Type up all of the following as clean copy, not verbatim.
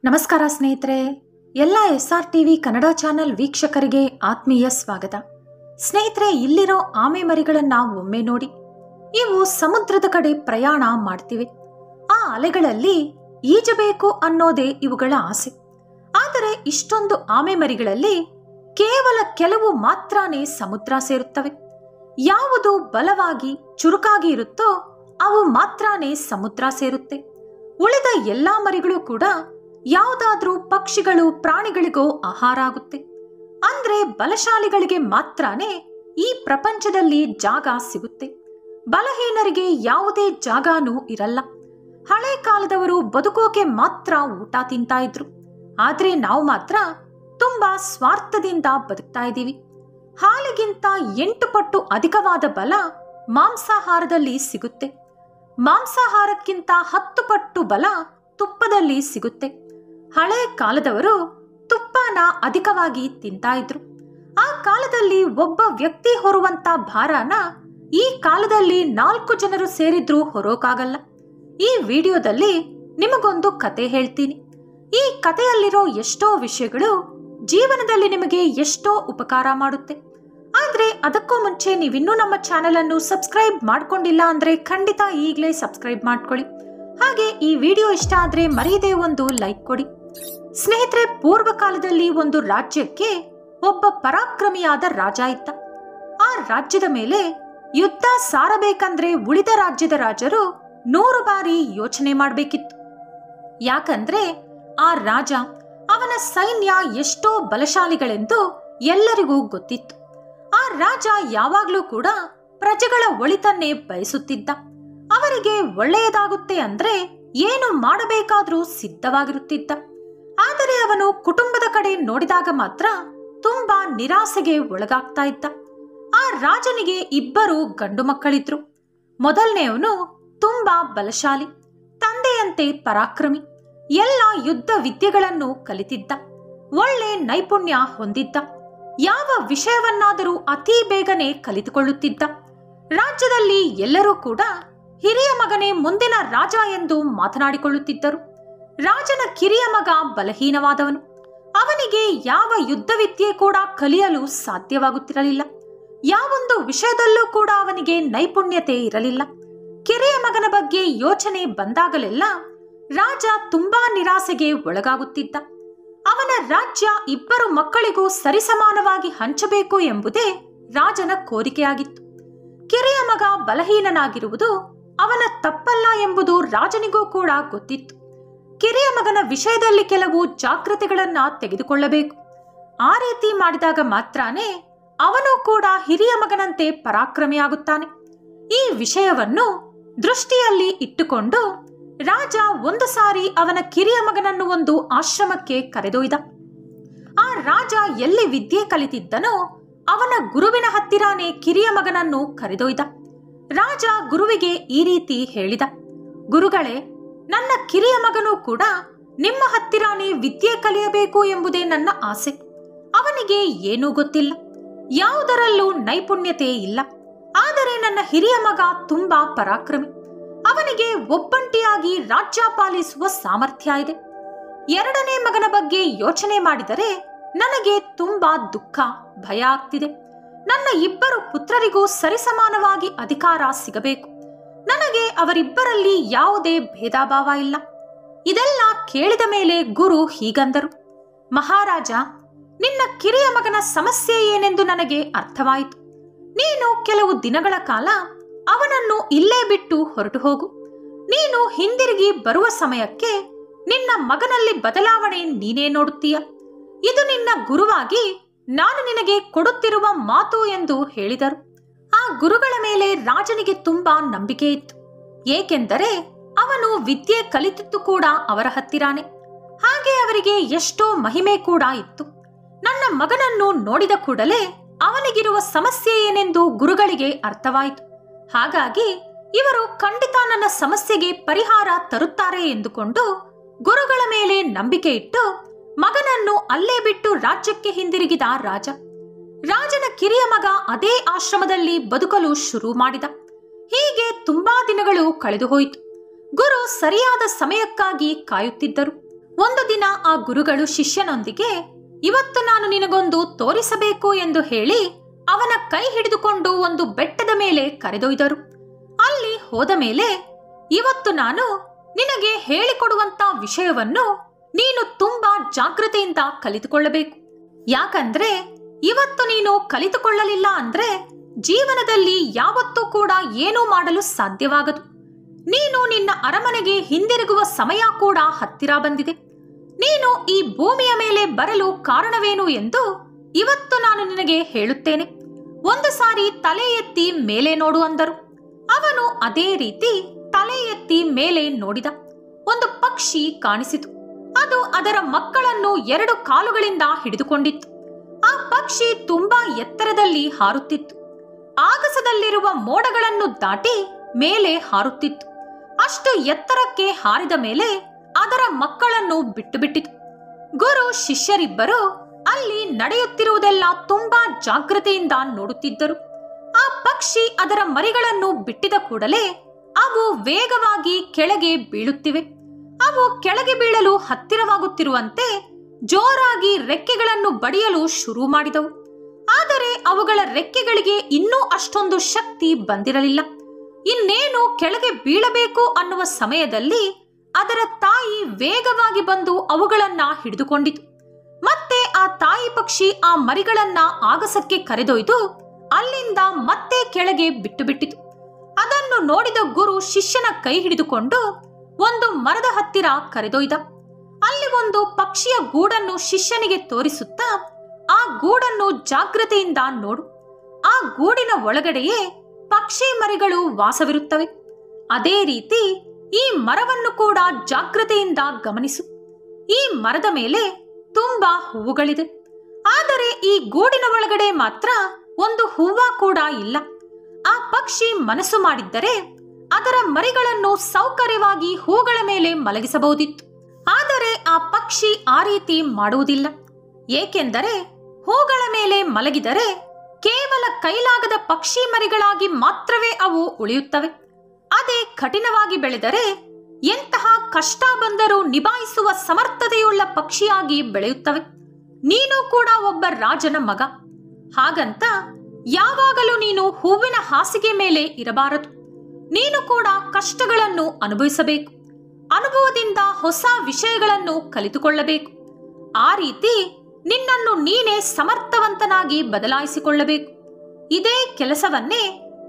ನಮಸ್ಕಾರ ಸ್ನೇಹಿತರೆ, ಎಲ್ಲ SRTV ಕನ್ನಡ ಚಾನೆಲ್ ವೀಕ್ಷಕರಿಗೆ ಆತ್ಮೀಯ ಸ್ವಾಗತ. ಸ್ನೇಹಿತರೆ, ಇಲ್ಲಿರೋ ಆಮೆ ಮರಿಗಳನ್ನ ಒಮ್ಮೆ ನೋಡಿ. ಇವು ಸಮುದ್ರದ ಕಡೆ ಪ್ರಯಾಣ ಮಾಡ್ತಿವೆ. ಆ ಅಲೆಗಳಲ್ಲಿ ಈಜಬೇಕು ಅನ್ನೋದೇ ಇವುಗಳ ಆಸೆ. ಆದರೆ ಇಷ್ಟೊಂದು ಆಮೆ ಮರಿಗಳಲ್ಲಿ ಕೇವಲ ಕೆಲವು ಮಾತ್ರನೇ ಸಮುದ್ರ ಸೇರುತ್ತವೆ. ಯಾವುದು ಬಲವಾಗಿ ಚುರುಕಾಗಿ ಇರುತ್ತೋ ಅವು ಮಾತ್ರನೇ ಸಮುದ್ರ ಸೇರುತ್ತೆ. ಉಳಿದ ಎಲ್ಲಾ ಮರಿಗಳು ಕೂಡ ಯಾವುದಾದ್ರೂ ಪಕ್ಷಿಗಳು ಪ್ರಾಣಿಗಳಿಗೋ ಆಹಾರ ಆಗುತ್ತೆ. ಅಂದ್ರೆ ಬಲಶಾಲಿಗಳಿಗೆ ಮಾತ್ರನೇ ಈ ಪ್ರಪಂಚದಲ್ಲಿ ಜಾಗ ಸಿಗುತ್ತೆ. ಬಲಹೀನರಿಗೆ ಯಾವುದೇ ಜಾಗನೂ ಇರಲ್ಲ. ಹಳೆ ಕಾಲದವರು ಬದುಕೋಕೆ ಮಾತ್ರ ಊಟ ತಿಂತಾ ಇದ್ರು. ಆದ್ರೆ ನಾವು ಮಾತ್ರ ತುಂಬಾ ಸ್ವಾರ್ಥದಿಂದ ಬದುಕ್ತಾ ಇದ್ದೀವಿ. ಹಾಲಿಗಿಂತ 8 ಪಟ್ಟು ಅಧಿಕವಾದ ಬಲ ಮಾಂಸಾಹಾರದಲ್ಲಿ ಸಿಗುತ್ತೆ. ಮಾಂಸಾಹಾರಕ್ಕಿಂತ 10 ಪಟ್ಟು ಬಲ ತುಪ್ಪದಲ್ಲಿ ಸಿಗುತ್ತೆ. ಹಳೆ ಕಾಲದವರು ತುಪ್ಪನ ಅಧಿಕವಾಗಿ ತಿಂತಾ ಇದ್ರು. ಆ ಕಾಲದಲ್ಲಿ ಒಬ್ಬ ವ್ಯಕ್ತಿ ಹೊರುವಂತ ಭಾರನ ಈ ಕಾಲದಲ್ಲಿ 4 ಜನರು ಸೇರಿದ್ರೂ ಹೊರೋಕಾಗಲ್ಲ. ಈ ವಿಡಿಯೋದಲ್ಲಿ ನಿಮಗೊಂದು ಕತೆ ಹೇಳ್ತೀನಿ. ಈ ಕಥೆಯಲ್ಲಿರೋ ಎಷ್ಟೋ ವಿಷಯಗಳು ಜೀವನದಲ್ಲಿ ನಿಮಗೆ ಎಷ್ಟೋ ಉಪಕಾರ ಮಾಡುತ್ತೆ. ಆದ್ರೆ ಅದಕ್ಕೂ ಮುಂಚೆ ನೀವಿನ್ನೂ ನಮ್ಮ ಚಾನೆಲ್ ಅನ್ನು ಸಬ್ಸ್ಕ್ರೈಬ್ ಮಾಡ್ಕೊಂಡಿಲ್ಲ ಅಂದ್ರೆ ಖಂಡಿತ ಈಗಲೇ ಸಬ್ಸ್ಕ್ರೈಬ್ ಮಾಡ್ಕೊಳ್ಳಿ. ಹಾಗೆ ಈ ವಿಡಿಯೋ ಇಷ್ಟ ಆದ್ರೆ ಮರೆಯದೆ ಒಂದು ಲೈಕ್ ಕೊಡಿ. ಸ್ನೇಹಿತರೆ, ಪೂರ್ವ ಕಾಲದಲ್ಲಿ ಒಂದು ರಾಜ್ಯಕ್ಕೆ ಒಬ್ಬ ಪರಾಕ್ರಮಿಯಾದ ರಾಜ ಇದ್ದ. ಆ ರಾಜ್ಯದ ಮೇಲೆ ಯುದ್ಧ ಸಾರಬೇಕಂದ್ರೆ ಉಳಿದ ರಾಜ್ಯದ ರಾಜರು 100 ಬಾರಿ ಯೋಚನೆ ಮಾಡಬೇಕಿತ್ತು. ಯಾಕಂದ್ರೆ ಆ ರಾಜ, ಅವನ ಸೈನ್ಯ ಎಷ್ಟೋ ಬಲಶಾಲಿಗಳೆಂದು ಎಲ್ಲರಿಗೂ ಗೊತ್ತಿತ್ತು. ಆ ರಾಜ ಯಾವಾಗ್ಲೂ ಕೂಡ ಪ್ರಜೆಗಳ ಒಳಿತನ್ನೇ ಬಯಸುತ್ತಿದ್ದ. ಅವರಿಗೆ ಒಳ್ಳೆಯದಾಗುತ್ತೆ ಅಂದ್ರೆ ಏನು ಮಾಡಬೇಕಾದ್ರೂ ಸಿದ್ಧವಾಗಿರುತ್ತಿದ್ದ. ಆದರೆ ಅವನು ಕುಟುಂಬದ ಕಡೆ ನೋಡಿದಾಗ ಮಾತ್ರ ತುಂಬಾ ನಿರಾಸೆಗೆ ಒಳಗಾಗ್ತಾ ಇದ್ದ. ಆ ರಾಜನಿಗೆ 2 ಗಂಡು ಮಕ್ಕಳಿದ್ರು. ಮೊದಲನೆಯವನು ತುಂಬಾ ಬಲಶಾಲಿ, ತಂದೆಯಂತೆ ಪರಾಕ್ರಮಿ, ಎಲ್ಲ ಯುದ್ಧ ವಿದ್ಯೆಗಳನ್ನು ಕಲಿತಿದ್ದ, ಒಳ್ಳೆ ನೈಪುಣ್ಯ ಹೊಂದಿದ್ದ, ಯಾವ ವಿಷಯವನ್ನಾದರೂ ಅತಿ ಬೇಗನೆ ಕಲಿತುಕೊಳ್ಳುತ್ತಿದ್ದ. ರಾಜ್ಯದಲ್ಲಿ ಎಲ್ಲರೂ ಕೂಡ ಹಿರಿಯ ಮಗನೇ ಮುಂದಿನ ರಾಜ ಎಂದು ಮಾತನಾಡಿಕೊಳ್ಳುತ್ತಿದ್ದರು. ರಾಜನ ಕಿರಿಯ ಮಗ ಬಲಹೀನವಾದವನು. ಅವನಿಗೆ ಯಾವ ಯುದ್ಧ ವಿದ್ಯೆ ಕೂಡ ಕಲಿಯಲು ಸಾಧ್ಯವಾಗುತ್ತಿರಲಿಲ್ಲ. ಯಾವೊಂದು ವಿಷಯದಲ್ಲೂ ಕೂಡ ಅವನಿಗೆ ನೈಪುಣ್ಯತೆ ಇರಲಿಲ್ಲ. ಕಿರಿಯ ಮಗನ ಬಗ್ಗೆ ಯೋಚನೆ ಬಂದಾಗಲೆಲ್ಲ ರಾಜ ತುಂಬಾ ನಿರಾಸೆಗೆ ಒಳಗಾಗುತ್ತಿದ್ದ. ಅವನ ರಾಜ್ಯ 2 ಮಕ್ಕಳಿಗೂ ಸರಿಸಮಾನವಾಗಿ ಹಂಚಬೇಕು ಎಂಬುದೇ ರಾಜನ ಕೋರಿಕೆಯಾಗಿತ್ತು. ಕಿರಿಯ ಮಗ ಬಲಹೀನನಾಗಿರುವುದು ಅವನ ತಪ್ಪಲ್ಲ ಎಂಬುದು ರಾಜನಿಗೂ ಕೂಡ ಗೊತ್ತಿತ್ತು. ಕಿರಿಯ ಮಗನ ವಿಷಯದಲ್ಲಿ ಕೆಲವು ಜಾಗೃತಿಗಳನ್ನ ತೆಗೆದುಕೊಳ್ಳಬೇಕು. ಆ ರೀತಿ ಮಾಡಿದಾಗ ಮಾತ್ರನೇ ಅವನು ಕೂಡ ಹಿರಿಯ ಮಗನಂತೆ ಪರಾಕ್ರಮಿಯಾಗುತ್ತಾನೆ. ಈ ವಿಷಯವನ್ನು ದೃಷ್ಟಿಯಲ್ಲಿ ಇಟ್ಟುಕೊಂಡು ರಾಜ ಒಂದು ಸಾರಿ ಅವನ ಕಿರಿಯ ಮಗನನ್ನು ಒಂದು ಆಶ್ರಮಕ್ಕೆ ಕರೆದೊಯ್ದ. ಆ ರಾಜ ಎಲ್ಲಿ ವಿದ್ಯೆ ಕಲಿತಿದ್ದನೋ ಅವನ ಗುರುವಿನ ಹತ್ತಿರಾನೇ ಕಿರಿಯ ಮಗನನ್ನು ಕರೆದೊಯ್ದ. ರಾಜ ಗುರುವಿಗೆ ಈ ರೀತಿ ಹೇಳಿದ, ಗುರುಗಳೇ, ನನ್ನ ಕಿರಿಯ ಮಗನೂ ಕೂಡ ನಿಮ್ಮ ಹತ್ತಿರಾನೇ ವಿದ್ಯೆ ಕಲಿಯಬೇಕು ಎಂಬುದೇ ನನ್ನ ಆಸೆ. ಅವನಿಗೆ ಏನೂ ಗೊತ್ತಿಲ್ಲ, ಯಾವುದರಲ್ಲೂ ನೈಪುಣ್ಯತೆ ಇಲ್ಲ. ಆದರೆ ನನ್ನ ಹಿರಿಯ ಮಗ ತುಂಬಾ ಪರಾಕ್ರಮಿ. ಅವನಿಗೆ ಒಬ್ಬಂಟಿಯಾಗಿ ರಾಜ್ಯ ಪಾಲಿಸುವ ಸಾಮರ್ಥ್ಯ ಇದೆ. 2ನೇ ಮಗನ ಬಗ್ಗೆ ಯೋಚನೆ ಮಾಡಿದರೆ ನನಗೆ ತುಂಬಾ ದುಃಖ, ಭಯ ಆಗ್ತಿದೆ. ನನ್ನ 2 ಪುತ್ರರಿಗೂ ಸರಿಸಮಾನವಾಗಿ ಅಧಿಕಾರ ಸಿಗಬೇಕು. ನನಗೆ ಅವರಿಬ್ಬರಲ್ಲಿ ಯಾವುದೇ ಭೇದ ಭಾವ ಇಲ್ಲ. ಇದೆಲ್ಲ ಕೇಳಿದ ಮೇಲೆ ಗುರು ಹೀಗಂದರು, ಮಹಾರಾಜ, ನಿನ್ನ ಕಿರಿಯ ಮಗನ ಸಮಸ್ಯೆ ಏನೆಂದು ನನಗೆ ಅರ್ಥವಾಯಿತು. ನೀನು ಕೆಲವು ದಿನಗಳ ಕಾಲ ಅವನನ್ನು ಇಲ್ಲೇ ಬಿಟ್ಟು ಹೊರಟು ಹೋಗು. ನೀನು ಹಿಂದಿರುಗಿ ಬರುವ ಸಮಯಕ್ಕೆ ನಿನ್ನ ಮಗನಲ್ಲಿ ಬದಲಾವಣೆ ನೀನೇ ನೋಡುತ್ತೀಯ. ಇದು ನಿನ್ನ ಗುರುವಾಗಿ ನಾನು ನಿನಗೆ ಕೊಡುತ್ತಿರುವ ಮಾತು ಎಂದು ಹೇಳಿದರು. ಆ ಗುರುಗಳ ಮೇಲೆ ರಾಜನಿಗೆ ತುಂಬಾ ನಂಬಿಕೆ ಇತ್ತು. ಏಕೆಂದರೆ ಅವನು ವಿದ್ಯೆ ಕಲಿತಿದ್ದು ಕೂಡ ಅವರ ಹತ್ತಿರಾನೆ. ಹಾಗೆ ಅವರಿಗೆ ಎಷ್ಟೋ ಮಹಿಮೆ ಕೂಡ ಇತ್ತು. ನನ್ನ ಮಗನನ್ನು ನೋಡಿದ ಕೂಡಲೇ ಅವನಿಗಿರುವ ಸಮಸ್ಯೆ ಏನೆಂದು ಗುರುಗಳಿಗೆ ಅರ್ಥವಾಯಿತು. ಹಾಗಾಗಿ ಇವರು ಖಂಡಿತ ನನ್ನ ಸಮಸ್ಯೆಗೆ ಪರಿಹಾರ ತರುತ್ತಾರೆ ಎಂದುಕೊಂಡು ಗುರುಗಳ ಮೇಲೆ ನಂಬಿಕೆ ಇಟ್ಟು ಮಗನನ್ನು ಅಲ್ಲೇ ಬಿಟ್ಟು ರಾಜ್ಯಕ್ಕೆ ಹಿಂದಿರುಗಿದ ರಾಜ. ರಾಜನ ಕಿರಿಯ ಮಗ ಅದೇ ಆಶ್ರಮದಲ್ಲಿ ಬದುಕಲು ಶುರು ಮಾಡಿದ. ಹೀಗೆ ತುಂಬಾ ದಿನಗಳು ಕಳೆದು ಹೋಯಿತು. ಗುರು ಸರಿಯಾದ ಸಮಯಕ್ಕಾಗಿ ಕಾಯುತ್ತಿದ್ದರು. ಒಂದು ದಿನ ಆ ಗುರುಗಳು ಶಿಷ್ಯನೊಂದಿಗೆ ಇವತ್ತು ನಾನು ನಿನಗೊಂದು ತೋರಿಸಬೇಕು ಎಂದು ಹೇಳಿ ಅವನ ಕೈ ಹಿಡಿದುಕೊಂಡು ಒಂದು ಬೆಟ್ಟದ ಮೇಲೆ ಕರೆದೊಯ್ದರು. ಅಲ್ಲಿ ಹೋದ ಮೇಲೆ ಇವತ್ತು ನಾನು ನಿನಗೆ ಹೇಳಿಕೊಡುವಂತ ವಿಷಯವನ್ನು ನೀನು ತುಂಬಾ ಜಾಗೃತೆಯಿಂದ ಕಲಿತುಕೊಳ್ಳಬೇಕು. ಯಾಕಂದ್ರೆ ಇವತ್ತು ನೀನು ಕಲಿತುಕೊಳ್ಳಲಿಲ್ಲ ಅಂದ್ರೆ ಜೀವನದಲ್ಲಿ ಯಾವತ್ತೂ ಕೂಡ ಏನೂ ಮಾಡಲು ಸಾಧ್ಯವಾಗದು. ನೀನು ನಿನ್ನ ಅರಮನೆಗೆ ಹಿಂದಿರುಗುವ ಸಮಯ ಕೂಡ ಹತ್ತಿರ ಬಂದಿದೆ. ನೀನು ಈ ಭೂಮಿಯ ಮೇಲೆ ಬರಲು ಕಾರಣವೇನು ಎಂದು ಇವತ್ತು ನಾನು ನಿನಗೆ ಹೇಳುತ್ತೇನೆ. ಒಂದು ಸಾರಿ ತಲೆ ಎತ್ತಿ ಮೇಲೆ ನೋಡು ಅಂದರು. ಅವನು ಅದೇ ರೀತಿ ತಲೆ ಎತ್ತಿ ಮೇಲೆ ನೋಡಿದ. ಒಂದು ಪಕ್ಷಿ ಕಾಣಿಸಿತು. ಅದು ಅದರ ಮಕ್ಕಳನ್ನು 2 ಕಾಲುಗಳಿಂದ ಹಿಡಿದುಕೊಂಡಿತ್ತು. ಆ ಪಕ್ಷಿ ತುಂಬಾ ಎತ್ತರದಲ್ಲಿ ಹಾರುತ್ತಿತ್ತು. ಆಗಸದಲ್ಲಿರುವ ಮೋಡಗಳನ್ನು ದಾಟಿ ಮೇಲೆ ಹಾರುತ್ತಿತ್ತು. ಅಷ್ಟು ಎತ್ತರಕ್ಕೆ ಹಾರಿದ ಮೇಲೆ ಅದರ ಮಕ್ಕಳನ್ನು ಬಿಟ್ಟು ಬಿಟ್ಟಿತು. ಗುರು ಶಿಷ್ಯರಿಬ್ಬರು ಅಲ್ಲಿ ನಡೆಯುತ್ತಿರುವುದೆಲ್ಲ ತುಂಬಾ ಜಾಗೃತೆಯಿಂದ ನೋಡುತ್ತಿದ್ದರು. ಆ ಪಕ್ಷಿ ಅದರ ಮರಿಗಳನ್ನು ಬಿಟ್ಟಿದ ಕೂಡಲೇ ಅವು ವೇಗವಾಗಿ ಕೆಳಗೆ ಬೀಳುತ್ತಿವೆ. ಅವು ಕೆಳಗೆ ಬೀಳಲು ಹತ್ತಿರವಾಗುತ್ತಿರುವಂತೆ ಜೋರಾಗಿ ರೆಕ್ಕೆಗಳನ್ನು ಬಡಿಯಲು ಶುರು ಮಾಡಿದವು. ಆದರೆ ಅವುಗಳ ರೆಕ್ಕೆಗಳಿಗೆ ಇನ್ನೂ ಅಷ್ಟೊಂದು ಶಕ್ತಿ ಬಂದಿರಲಿಲ್ಲ. ಇನ್ನೇನು ಕೆಳಗೆ ಬೀಳಬೇಕು ಅನ್ನುವ ಸಮಯದಲ್ಲಿ ಅದರ ತಾಯಿ ವೇಗವಾಗಿ ಬಂದು ಅವುಗಳನ್ನ ಹಿಡಿದುಕೊಂಡಿತು. ಮತ್ತೆ ಆ ತಾಯಿ ಪಕ್ಷಿ ಆ ಮರಿಗಳನ್ನ ಆಗಸಕ್ಕೆ ಕರೆದೊಯ್ದು ಅಲ್ಲಿಂದ ಮತ್ತೆ ಕೆಳಗೆ ಬಿಟ್ಟು ಬಿಟ್ಟಿತು. ಅದನ್ನು ನೋಡಿದ ಗುರು ಶಿಷ್ಯನ ಕೈ ಹಿಡಿದುಕೊಂಡು ಒಂದು ಮರದ ಹತ್ತಿರ ಕರೆದೊಯ್ದ. ಅಲ್ಲಿ ಒಂದು ಪಕ್ಷಿಯ ಗೂಡನ್ನು ಶಿಷ್ಯನಿಗೆ ತೋರಿಸುತ್ತಾ, ಆ ಗೂಡನ್ನು ಜಾಗೃತೆಯಿಂದ ನೋಡು. ಆ ಗೂಡಿನ ಒಳಗಡೆಯೇ ಪಕ್ಷಿ ಮರಿಗಳು ವಾಸವಿರುತ್ತವೆ. ಅದೇ ರೀತಿ ಈ ಮರವನ್ನು ಕೂಡ ಜಾಗೃತೆಯಿಂದ ಗಮನಿಸು. ಈ ಮರದ ಮೇಲೆ ತುಂಬಾ ಹೂವುಗಳಿದೆ. ಆದರೆ ಈ ಗೂಡಿನ ಒಳಗಡೆ ಮಾತ್ರ ಒಂದು ಹೂವ ಕೂಡ ಇಲ್ಲ. ಆ ಪಕ್ಷಿ ಮನಸ್ಸು ಮಾಡಿದ್ದರೆ ಅದರ ಮರಿಗಳನ್ನು ಸೌಕರ್ಯವಾಗಿ ಹೂಗಳ ಮೇಲೆ ಮಲಗಿಸಬಹುದಿತ್ತು. ಆದರೆ ಆ ಪಕ್ಷಿ ಆ ರೀತಿ ಮಾಡುವುದಿಲ್ಲ. ಏಕೆಂದರೆ ಹೂಗಳ ಮೇಲೆ ಮಲಗಿದರೆ ಕೇವಲ ಕೈಲಾಗದ ಪಕ್ಷಿ ಮರಿಗಳಾಗಿ ಮಾತ್ರವೇ ಅವು ಉಳಿಯುತ್ತವೆ. ಅದೇ ಕಠಿಣವಾಗಿ ಬೆಳೆದರೆ ಎಂತಹ ಕಷ್ಟ ಬಂದರೂ ನಿಭಾಯಿಸುವ ಸಮರ್ಥತೆಯುಳ್ಳ ಪಕ್ಷಿಯಾಗಿ ಬೆಳೆಯುತ್ತವೆ. ನೀನು ಕೂಡ ಒಬ್ಬ ರಾಜನ ಮಗ. ಹಾಗಂತ ಯಾವಾಗಲೂ ನೀನು ಹೂವಿನ ಹಾಸಿಗೆ ಮೇಲೆ ಇರಬಾರದು. ನೀನು ಕೂಡ ಕಷ್ಟಗಳನ್ನು ಅನುಭವಿಸಬೇಕು. ಅನುಭವದಿಂದ ಹೊಸ ವಿಷಯಗಳನ್ನು ಕಲಿತುಕೊಳ್ಳಬೇಕು. ಆ ರೀತಿ ನಿನ್ನನ್ನು ನೀನೇ ಸಮರ್ಥವಂತನಾಗಿ ಬದಲಾಯಿಸಿಕೊಳ್ಳಬೇಕು. ಇದೇ ಕೆಲಸವನ್ನೇ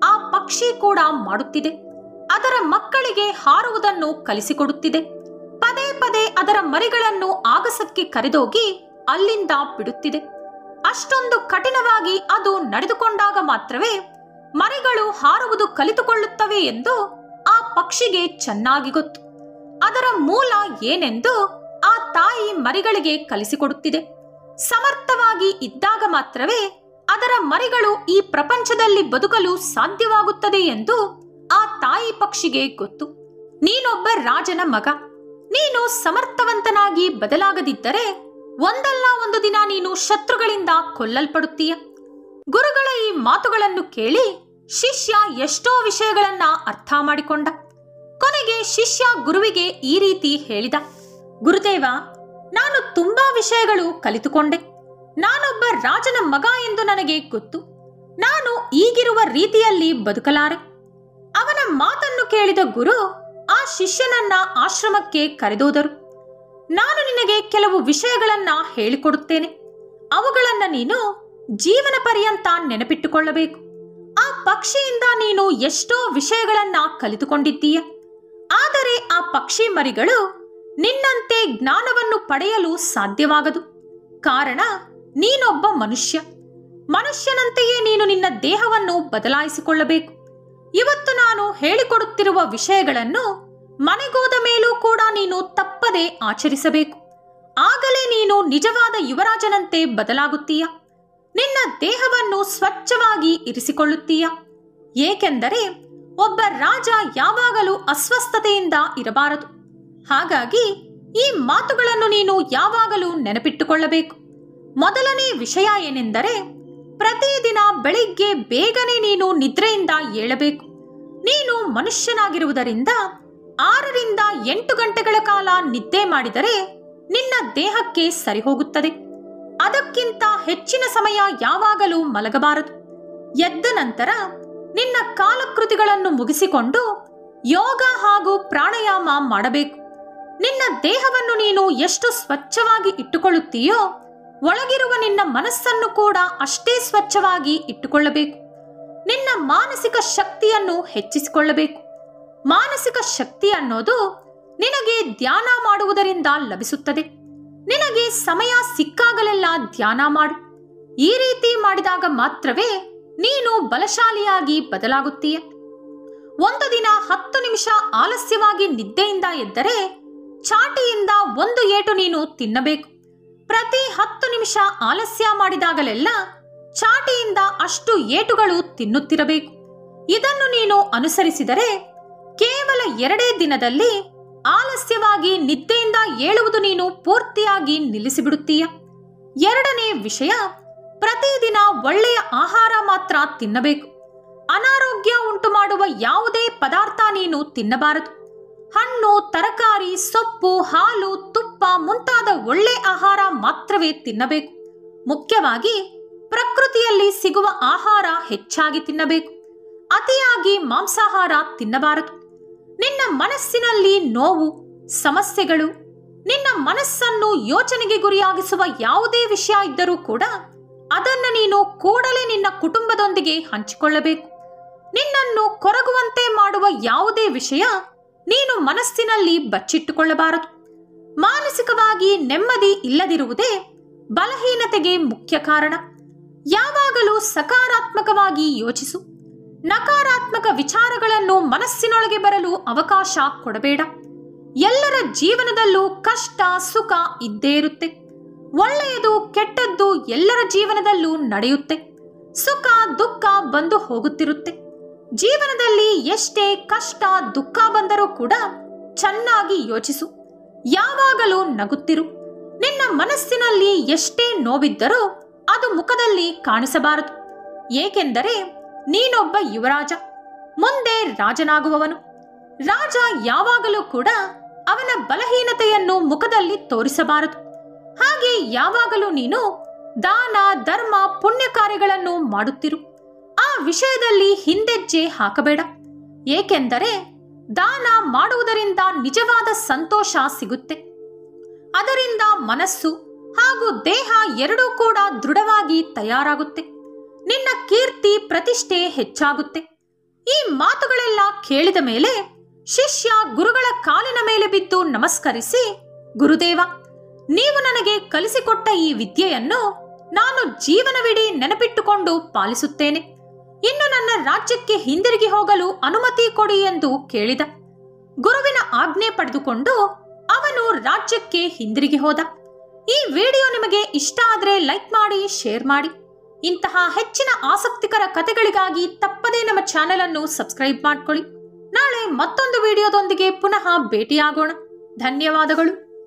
ಆ ಪಕ್ಷಿ ಕೂಡ ಮಾಡುತ್ತಿದೆ. ಅದರ ಮಕ್ಕಳಿಗೆ ಹಾರುವುದನ್ನು ಕಲಿಸಿಕೊಡುತ್ತಿದೆ. ಪದೇ ಪದೇ ಅದರ ಮರಿಗಳನ್ನು ಆಗಸಕ್ಕೆ ಕರೆದೋಗಿ ಅಲ್ಲಿಂದ ಬಿಡುತ್ತಿದೆ. ಅಷ್ಟೊಂದು ಕಠಿಣವಾಗಿ ಅದು ನಡೆದುಕೊಂಡಾಗ ಮಾತ್ರವೇ ಮರಿಗಳು ಹಾರುವುದು ಕಲಿತುಕೊಳ್ಳುತ್ತವೆ ಎಂದು ಆ ಪಕ್ಷಿಗೆ ಚೆನ್ನಾಗಿ ಗೊತ್ತು. ಅದರ ಮೂಲ ಏನೆಂದು ಆ ತಾಯಿ ಮರಿಗಳಿಗೆ ಕಲಿಸಿಕೊಡುತ್ತಿದೆ. ಸಮರ್ಥವಾಗಿ ಇದ್ದಾಗ ಮಾತ್ರವೇ ಅದರ ಮರಿಗಳು ಈ ಪ್ರಪಂಚದಲ್ಲಿ ಬದುಕಲು ಸಾಧ್ಯವಾಗುತ್ತದೆ ಎಂದು ಆ ತಾಯಿ ಪಕ್ಷಿಗೆ ಗೊತ್ತು. ನೀನೊಬ್ಬ ರಾಜನ ಮಗ. ನೀನು ಸಮರ್ಥವಂತನಾಗಿ ಬದಲಾಗದಿದ್ದರೆ ಒಂದಲ್ಲ ಒಂದು ದಿನ ನೀನು ಶತ್ರುಗಳಿಂದ ಕೊಲ್ಲಲ್ಪಡುತ್ತೀಯ. ಗುರುಗಳ ಈ ಮಾತುಗಳನ್ನು ಕೇಳಿ ಶಿಷ್ಯ ಎಷ್ಟೋ ವಿಷಯಗಳನ್ನ ಅರ್ಥ ಮಾಡಿಕೊಂಡ. ಕೊನೆಗೆ ಶಿಷ್ಯ ಗುರುವಿಗೆ ಈ ರೀತಿ ಹೇಳಿದ, ಗುರುದೇವ, ನಾನು ತುಂಬಾ ವಿಷಯಗಳು ಕಲಿತುಕೊಂಡೆ. ನಾನೊಬ್ಬ ರಾಜನ ಮಗ ಎಂದು ನನಗೆ ಗೊತ್ತು. ನಾನು ಈಗಿರುವ ರೀತಿಯಲ್ಲಿ ಬದುಕಲಾರೆ. ಅವನ ಮಾತನ್ನು ಕೇಳಿದ ಗುರು ಆ ಶಿಷ್ಯನನ್ನ ಆಶ್ರಮಕ್ಕೆ ಕರೆದೋದರು. ನಾನು ನಿನಗೆ ಕೆಲವು ವಿಷಯಗಳನ್ನ ಹೇಳಿಕೊಡುತ್ತೇನೆ. ಅವುಗಳನ್ನ ನೀನು ಜೀವನ ಪರ್ಯಂತ ನೆನಪಿಟ್ಟುಕೊಳ್ಳಬೇಕು. ಆ ಪಕ್ಷಿಯಿಂದ ನೀನು ಎಷ್ಟೋ ವಿಷಯಗಳನ್ನ ಕಲಿತುಕೊಂಡಿದ್ದೀಯ. ಆದರೆ ಆ ಪಕ್ಷಿ ಮರಿಗಳು ನಿನ್ನಂತೆ ಜ್ಞಾನವನ್ನು ಪಡೆಯಲು ಸಾಧ್ಯವಾಗದು. ಕಾರಣ ನೀನೊಬ್ಬ ಮನುಷ್ಯ. ಮನುಷ್ಯನಂತೆಯೇ ನೀನು ನಿನ್ನ ದೇಹವನ್ನು ಬದಲಾಯಿಸಿಕೊಳ್ಳಬೇಕು. ಇವತ್ತು ನಾನು ಹೇಳಿಕೊಡುತ್ತಿರುವ ವಿಷಯಗಳನ್ನು ಮನೆಗೋದ ಮೇಲೂ ಕೂಡ ನೀನು ತಪ್ಪದೆ ಆಚರಿಸಬೇಕು. ಆಗಲೇ ನೀನು ನಿಜವಾದ ಯುವರಾಜನಂತೆ ಬದಲಾಗುತ್ತೀಯ. ನಿನ್ನ ದೇಹವನ್ನು ಸ್ವಚ್ಛವಾಗಿ ಇರಿಸಿಕೊಳ್ಳುತ್ತೀಯ. ಏಕೆಂದರೆ ಒಬ್ಬ ರಾಜ ಯಾವಾಗಲೂ ಅಸ್ವಸ್ಥತೆಯಿಂದ ಇರಬಾರದು. ಹಾಗಾಗಿ ಈ ಮಾತುಗಳನ್ನು ನೀನು ಯಾವಾಗಲೂ ನೆನಪಿಟ್ಟುಕೊಳ್ಳಬೇಕು. ಮೊದಲನೇ ವಿಷಯ ಏನೆಂದರೆ, ಪ್ರತಿದಿನ ಬೆಳಿಗ್ಗೆ ಬೇಗನೆ ನೀನು ನಿದ್ರೆಯಿಂದ ಏಳಬೇಕು. ನೀನು ಮನುಷ್ಯನಾಗಿರುವುದರಿಂದ 6 ರಿಂದ 8 ಗಂಟೆಗಳ ಕಾಲ ನಿದ್ದೆ ಮಾಡಿದರೆ ನಿನ್ನ ದೇಹಕ್ಕೆ ಸರಿಹೋಗುತ್ತದೆ. ಅದಕ್ಕಿಂತ ಹೆಚ್ಚಿನ ಸಮಯ ಯಾವಾಗಲೂ ಮಲಗಬಾರದು. ಎದ್ದ ನಂತರ ನಿನ್ನ ಕಾಲಕೃತಿಗಳನ್ನು ಮುಗಿಸಿಕೊಂಡು ಯೋಗ ಹಾಗೂ ಪ್ರಾಣಾಯಾಮ ಮಾಡಬೇಕು. ನಿನ್ನ ದೇಹವನ್ನು ನೀನು ಎಷ್ಟು ಸ್ವಚ್ಛವಾಗಿ ಇಟ್ಟುಕೊಳ್ಳುತ್ತೀಯೋ ಒಳಗಿರುವ ನಿನ್ನ ಮನಸ್ಸನ್ನು ಕೂಡ ಅಷ್ಟೇ ಸ್ವಚ್ಛವಾಗಿ ಇಟ್ಟುಕೊಳ್ಳಬೇಕು. ನಿನ್ನ ಮಾನಸಿಕ ಶಕ್ತಿಯನ್ನು ಹೆಚ್ಚಿಸಿಕೊಳ್ಳಬೇಕು. ಮಾನಸಿಕ ಶಕ್ತಿ ಅನ್ನೋದು ನಿನಗೆ ಧ್ಯಾನ ಮಾಡುವುದರಿಂದ ಲಭಿಸುತ್ತದೆ. ನಿನಗೆ ಸಮಯ ಸಿಕ್ಕಾಗಲೆಲ್ಲ ಧ್ಯಾನ ಮಾಡು. ಈ ರೀತಿ ಮಾಡಿದಾಗ ಮಾತ್ರವೇ ನೀನು ಬಲಶಾಲಿಯಾಗಿ ಬದಲಾಗುತ್ತೀಯ. ಒಂದು ದಿನ 10 ನಿಮಿಷ ಆಲಸ್ಯವಾಗಿ ನಿದ್ದೆಯಿಂದ ಎದ್ದರೆ ಚಾಟಿಯಿಂದ 1 ಏಟು ನೀನು ತಿನ್ನಬೇಕು. ಪ್ರತಿ 10 ನಿಮಿಷ ಆಲಸ್ಯ ಮಾಡಿದಾಗಲೆಲ್ಲ ಚಾಟಿಯಿಂದ ಅಷ್ಟು ಏಟುಗಳು ತಿನ್ನುತ್ತಿರಬೇಕು. ಇದನ್ನು ನೀನು ಅನುಸರಿಸಿದರೆ ಕೇವಲ 2 ದಿನದಲ್ಲಿ ಆಲಸ್ಯವಾಗಿ ನಿದ್ದೆಯಿಂದ ಏಳುವುದು ನೀನು ಪೂರ್ತಿಯಾಗಿ ನಿಲ್ಲಿಸಿಬಿಡುತ್ತೀಯ. 2ನೇ ವಿಷಯ, ಪ್ರತಿದಿನ ಒಳ್ಳೆಯ ಆಹಾರ ಮಾತ್ರ ತಿನ್ನಬೇಕು. ಅನಾರೋಗ್ಯ ಉಂಟು ಮಾಡುವ ಯಾವುದೇ ಪದಾರ್ಥ ನೀನು ತಿನ್ನಬಾರದು. ಹಣ್ಣು, ತರಕಾರಿ, ಸೊಪ್ಪು, ಹಾಲು, ತುಪ್ಪ ಮುಂತಾದ ಒಳ್ಳೆ ಆಹಾರ ಮಾತ್ರವೇ ತಿನ್ನಬೇಕು. ಮುಖ್ಯವಾಗಿ ಪ್ರಕೃತಿಯಲ್ಲಿ ಸಿಗುವ ಆಹಾರ ಹೆಚ್ಚಾಗಿ ತಿನ್ನಬೇಕು. ಅತಿಯಾಗಿ ಮಾಂಸಾಹಾರ ತಿನ್ನಬಾರದು. ನಿನ್ನ ಮನಸ್ಸಿನಲ್ಲಿ ನೋವು, ಸಮಸ್ಯೆಗಳು, ನಿನ್ನ ಮನಸ್ಸನ್ನು ಯೋಚನೆಗೆ ಗುರಿಯಾಗಿಸುವ ಯಾವುದೇ ವಿಷಯ ಇದ್ದರೂ ಕೂಡ ಅದನ್ನು ನೀನು ಕೂಡಲೇ ನಿನ್ನ ಕುಟುಂಬದೊಂದಿಗೆ ಹಂಚಿಕೊಳ್ಳಬೇಕು. ನಿನ್ನನ್ನು ಕೊರಗುವಂತೆ ಮಾಡುವ ಯಾವುದೇ ವಿಷಯ ನೀನು ಮನಸ್ಸಿನಲ್ಲಿ ಬಚ್ಚಿಟ್ಟುಕೊಳ್ಳಬಾರದು. ಮಾನಸಿಕವಾಗಿ ನೆಮ್ಮದಿ ಇಲ್ಲದಿರುವುದೇ ಬಲಹೀನತೆಗೆ ಮುಖ್ಯ ಕಾರಣ. ಯಾವಾಗಲೂ ಸಕಾರಾತ್ಮಕವಾಗಿ ಯೋಚಿಸು. ನಕಾರಾತ್ಮಕ ವಿಚಾರಗಳನ್ನು ಮನಸ್ಸಿನೊಳಗೆ ಬರಲು ಅವಕಾಶ ಕೊಡಬೇಡ. ಎಲ್ಲರ ಜೀವನದಲ್ಲೂ ಕಷ್ಟ ಸುಖ ಇದ್ದೇ ಇರುತ್ತೆ. ಒಳ್ಳೆಯದು ಕೆಟ್ಟದ್ದು ಎಲ್ಲರ ಜೀವನದಲ್ಲೂ ನಡೆಯುತ್ತೆ. ಸುಖ ದುಃಖ ಬಂದು ಹೋಗುತ್ತಿರುತ್ತೆ. ಜೀವನದಲ್ಲಿ ಎಷ್ಟೇ ಕಷ್ಟ ದುಃಖ ಬಂದರೂ ಕೂಡ ಚೆನ್ನಾಗಿ ಯೋಚಿಸು. ಯಾವಾಗಲೂ ನಗುತ್ತಿರು. ನಿನ್ನ ಮನಸ್ಸಿನಲ್ಲಿ ಎಷ್ಟೇ ನೋವಿದ್ದರೂ ಅದು ಮುಖದಲ್ಲಿ ಕಾಣಿಸಬಾರದು. ಏಕೆಂದರೆ ನೀನೊಬ್ಬ ಯುವರಾಜ, ಮುಂದೆ ರಾಜನಾಗುವವನು. ರಾಜ ಯಾವಾಗಲೂ ಕೂಡ ಅವನ ಬಲಹೀನತೆಯನ್ನು ಮುಖದಲ್ಲಿ ತೋರಿಸಬಾರದು. ಹಾಗೆ ಯಾವಾಗಲೂ ನೀನು ದಾನ ಧರ್ಮ ಪುಣ್ಯ ಕಾರ್ಯಗಳನ್ನು ಮಾಡುತ್ತಿರು. ಆ ವಿಷಯದಲ್ಲಿ ಹಿಂದೆಜ್ಜೆ ಹಾಕಬೇಡ. ಏಕೆಂದರೆ ದಾನ ಮಾಡುವುದರಿಂದ ನಿಜವಾದ ಸಂತೋಷ ಸಿಗುತ್ತೆ. ಅದರಿಂದ ಮನಸ್ಸು ಹಾಗೂ ದೇಹ ಎರಡೂ ಕೂಡ ದೃಢವಾಗಿ ತಯಾರಾಗುತ್ತೆ. ನಿನ್ನ ಕೀರ್ತಿ ಪ್ರತಿಷ್ಠೆ ಹೆಚ್ಚಾಗುತ್ತೆ. ಈ ಮಾತುಗಳೆಲ್ಲ ಕೇಳಿದ ಮೇಲೆ ಶಿಷ್ಯ ಗುರುಗಳ ಕಾಲಿನ ಮೇಲೆ ಬಿದ್ದು ನಮಸ್ಕರಿಸಿ, ಗುರುದೇವ, ನೀವು ನನಗೆ ಕಲಿಸಿಕೊಟ್ಟ ಈ ವಿದ್ಯೆಯನ್ನು ನಾನು ಜೀವನವಿಡೀ ನೆನಪಿಟ್ಟುಕೊಂಡು ಪಾಲಿಸುತ್ತೇನೆ. ಇನ್ನು ನನ್ನ ರಾಜ್ಯಕ್ಕೆ ಹಿಂದಿರುಗಿ ಹೋಗಲು ಅನುಮತಿ ಕೊಡಿ ಎಂದು ಕೇಳಿದ. ಗುರುವಿನ ಆಜ್ಞೆ ಪಡೆದುಕೊಂಡು ಅವನು ರಾಜ್ಯಕ್ಕೆ ಹಿಂದಿರುಗಿ ಹೋದ. ಈ ವಿಡಿಯೋ ನಿಮಗೆ ಇಷ್ಟ ಆದರೆ ಲೈಕ್ ಮಾಡಿ, ಶೇರ್ ಮಾಡಿ. ಇಂತಹ ಹೆಚ್ಚಿನ ಆಸಕ್ತಿಕರ ಕಥೆಗಳಿಗಾಗಿ ತಪ್ಪದೇ ನಮ್ಮ ಚಾನೆಲ್ ಅನ್ನು ಸಬ್ಸ್ಕ್ರೈಬ್ ಮಾಡ್ಕೊಳ್ಳಿ. ನಾಳೆ ಮತ್ತೊಂದು ವಿಡಿಯೋದೊಂದಿಗೆ ಪುನಃ ಭೇಟಿಯಾಗೋಣ. ಧನ್ಯವಾದಗಳು.